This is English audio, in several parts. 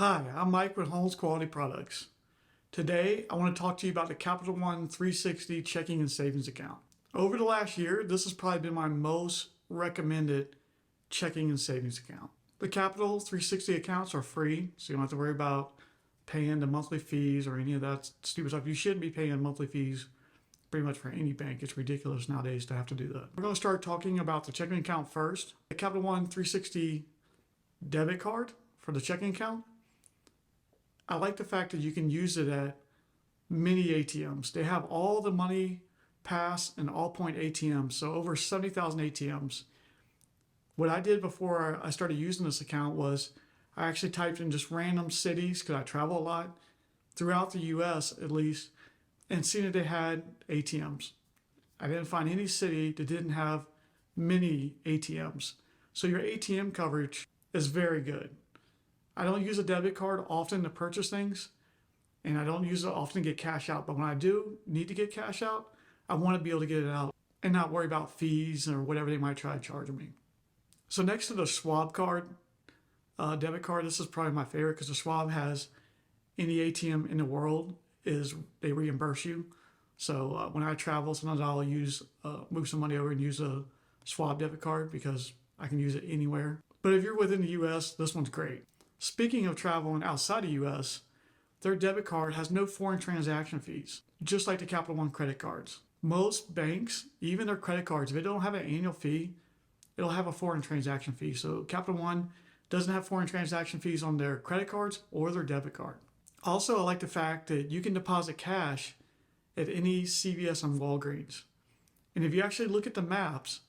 Hi, I'm Mike with Holmes Quality Products. Today, I want to talk to you about the Capital One 360 checking and savings account. Over the last year, this has probably been my most recommended checking and savings account. The Capital 360 accounts are free, so you don't have to worry about paying the monthly fees or any of that stupid stuff. You shouldn't be paying monthly fees pretty much for any bank. It's ridiculous nowadays to have to do that. We're going to start talking about the checking account first. The Capital One 360 debit card for the checking account. I like the fact that you can use it at many ATMs. They have all the Money Pass and Allpoint ATMs, so over 70,000 ATMs. What I did before I started using this account was I actually typed in just random cities, because I travel a lot, throughout the US at least, and seen that they had ATMs. I didn't find any city that didn't have many ATMs. So your ATM coverage is very good. I don't use a debit card often to purchase things, and I don't use it often to get cash out. But when I do need to get cash out, I want to be able to get it out and not worry about fees or whatever they might try to charge me. So next to the Schwab card, debit card, this is probably my favorite because the Schwab has any ATM in the world they reimburse you. So when I travel, sometimes I'll move some money over and use a Schwab debit card because I can use it anywhere. But if you're within the US, this one's great. Speaking of traveling outside the US, their debit card has no foreign transaction fees, just like the Capital One credit cards. Most banks, even their credit cards, if they don't have an annual fee, it'll have a foreign transaction fee. So Capital One doesn't have foreign transaction fees on their credit cards or their debit card. Also, I like the fact that you can deposit cash at any CVS and Walgreens. And if you actually look at the maps,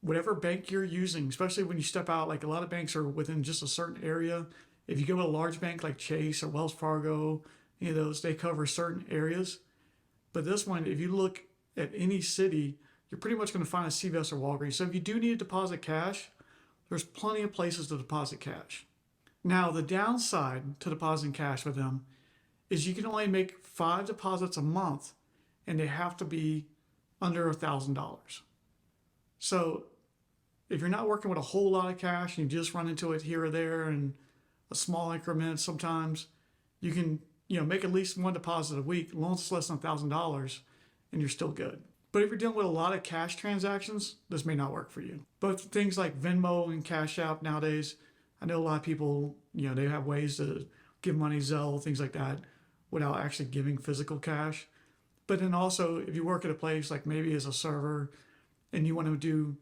whatever bank you're using, especially when you step out, like a lot of banks are within just a certain area. If you go to a large bank like Chase or Wells Fargo, any of those, they cover certain areas. But this one, if you look at any city, you're pretty much going to find a CVS or Walgreens. So if you do need to deposit cash, there's plenty of places to deposit cash. Now, the downside to depositing cash with them is you can only make 5 deposits a month, and they have to be under $1,000. So if you're not working with a whole lot of cash and you just run into it here or there and a small increment sometimes, you can make at least one deposit a week, as long as it's less than $1,000, and you're still good. But if you're dealing with a lot of cash transactions, this may not work for you. But things like Venmo and Cash App nowadays, I know a lot of people, they have ways to give money, Zelle, things like that, without actually giving physical cash. But then also, if you work at a place like maybe as a server and you want to do,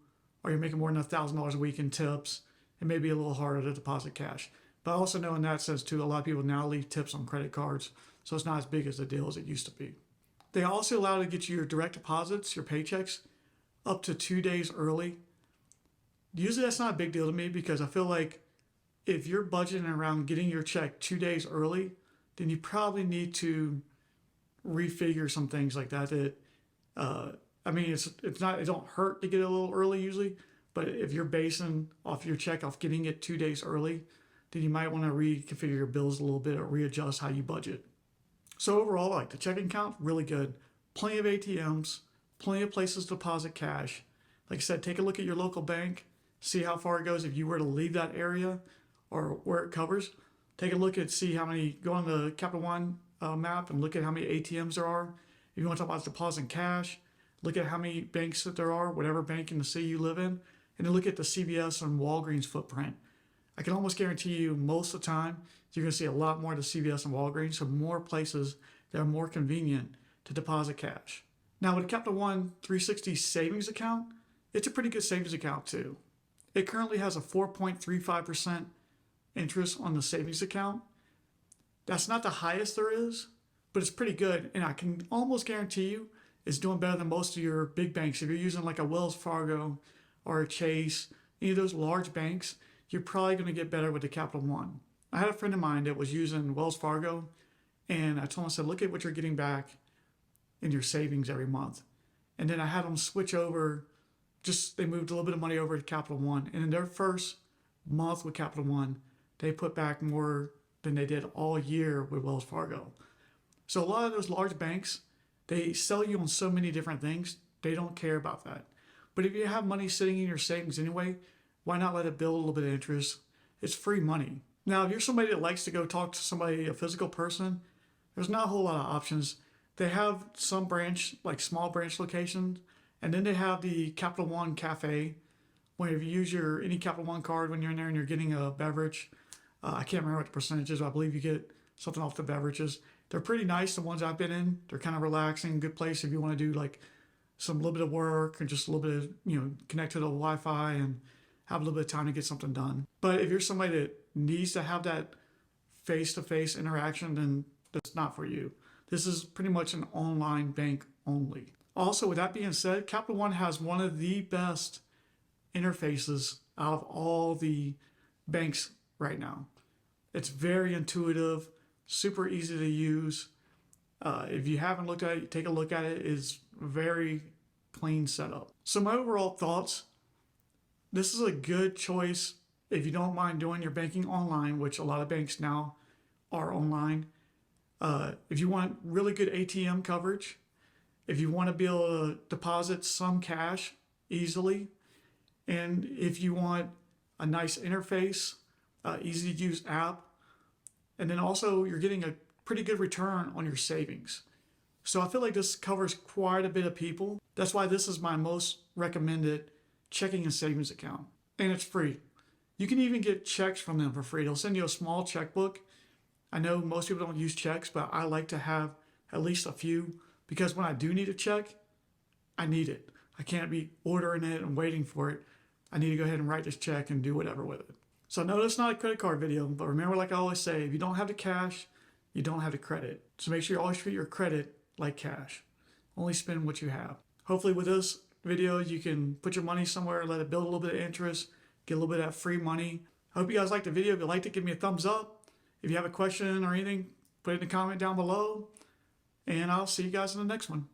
or you're making more than $1,000 a week in tips, it may be a little harder to deposit cash. But I also know in that sense too, a lot of people now leave tips on credit cards, so it's not as big as a deal as it used to be. They also allow you to get your direct deposits, your paychecks, up to 2 days early. Usually that's not a big deal to me because I feel like if you're budgeting around getting your check 2 days early, then you probably need to refigure some things like that. It don't hurt to get it a little early usually, but if you're basing off your check off getting it 2 days early, then you might want to reconfigure your bills a little bit or readjust how you budget. So overall, like the checking account, really good. Plenty of ATMs, plenty of places to deposit cash. Like I said, take a look at your local bank, see how far it goes if you were to leave that area or where it covers. Take a look at, go on the Capital One map and look at how many ATMs there are. If you want to talk about depositing cash, look at how many banks that there are, whatever bank in the city you live in, and then look at the CVS and Walgreens footprint. I can almost guarantee you most of the time you're going to see a lot more of the CVS and Walgreens, so more places that are more convenient to deposit cash. Now with the Capital One 360 savings account, it's a pretty good savings account too. It currently has a 4.35% interest on the savings account. That's not the highest there is, but it's pretty good, and I can almost guarantee you it's doing better than most of your big banks. If you're using like a Wells Fargo or a Chase, any of those large banks, you're probably going to get better with the Capital One. I had a friend of mine that was using Wells Fargo, and I told him, I said, look at what you're getting back in your savings every month. And then I had them switch over, they moved a little bit of money over to Capital One. And in their first month with Capital One, they put back more than they did all year with Wells Fargo. So a lot of those large banks, they sell you on so many different things, they don't care about that. But if you have money sitting in your savings anyway, why not let it build a little bit of interest? It's free money. Now, if you're somebody that likes to go talk to somebody, a physical person, there's not a whole lot of options. They have some branch, like small branch locations, and then they have the Capital One Cafe, where if you use your any Capital One card when you're in there and you're getting a beverage, I can't remember what the percentage is, but I believe you get something off the beverages. They're pretty nice, the ones I've been in. They're kind of relaxing, good place if you want to do like some little bit of work or just a little bit of, connect to the Wi-Fi and have a little bit of time to get something done. But if you're somebody that needs to have that face-to-face interaction, then that's not for you. This is pretty much an online bank only. Also, with that being said, Capital One has one of the best interfaces out of all the banks right now. It's very intuitive, super easy to use. If you haven't looked at it, take a look at it. It's very clean setup. So my overall thoughts, this is a good choice if you don't mind doing your banking online, which a lot of banks now are online. If you want really good ATM coverage, if you want to be able to deposit some cash easily, and if you want a nice interface, easy to use app, and then also you're getting a pretty good return on your savings. So I feel like this covers quite a bit of people. That's why this is my most recommended checking and savings account. And it's free. You can even get checks from them for free. They'll send you a small checkbook. I know most people don't use checks, but I like to have at least a few because when I do need a check, I need it. I can't be ordering it and waiting for it. I need to go ahead and write this check and do whatever with it. So I know that's not a credit card video, but remember, like I always say, if you don't have the cash, you don't have the credit. So make sure you always treat your credit like cash. Only spend what you have. Hopefully with this video, you can put your money somewhere, let it build a little bit of interest, get a little bit of that free money. I hope you guys liked the video. If you liked it, give me a thumbs up. If you have a question or anything, put it in the comment down below. And I'll see you guys in the next one.